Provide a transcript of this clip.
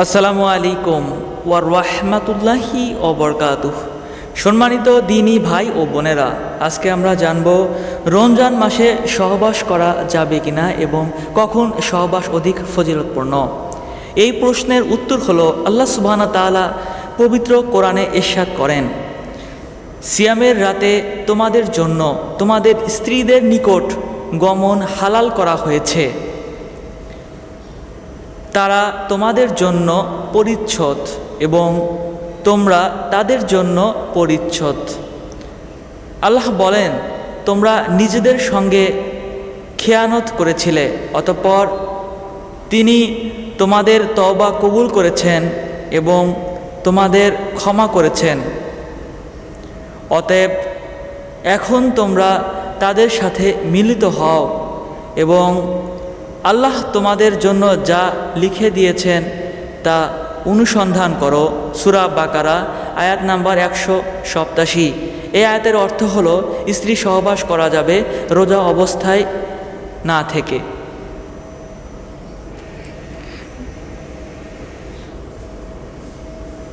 আসসালামু আলাইকুম ওয়া রাহমাতুল্লাহি ওয়া বারাকাতুহু। সম্মানিত দিনী ভাই ও বোনেরা, আজকে আমরা জানব রমজান মাসে সহবাস করা যাবে কিনা এবং কখন সহবাস অধিক ফজিলতপূর্ণ। এই প্রশ্নের উত্তর হলো, আল্লাহ সুবহানাহু ওয়া তাআলা পবিত্র কোরআনে ইরশাদ করেন, সিয়ামের রাতে তোমাদের জন্য তোমাদের স্ত্রীদের নিকট গমন হালাল করা হয়েছে, তারা তোমাদের জন্য পরিচ্ছদ এবং তোমরা তাদের জন্য পরিচ্ছদ। আল্লাহ বলেন, তোমরা নিজেদের সঙ্গে খেয়ানত করেছিলে, অতঃপর তিনি তোমাদের তওবা কবুল করেছেন এবং তোমাদের ক্ষমা করেছেন। অতএব এখন তোমরা তাদের সাথে মিলিত হও এবং আল্লাহ তোমাদের জন্য যা লিখে দিয়েছেন তা অনুসন্ধান করো। সূরা বাকারা আয়াত নাম্বার 187। এই আয়াতের অর্থ হলো, স্ত্রী সহবাস করা যাবে রোজা অবস্থায় না থেকে।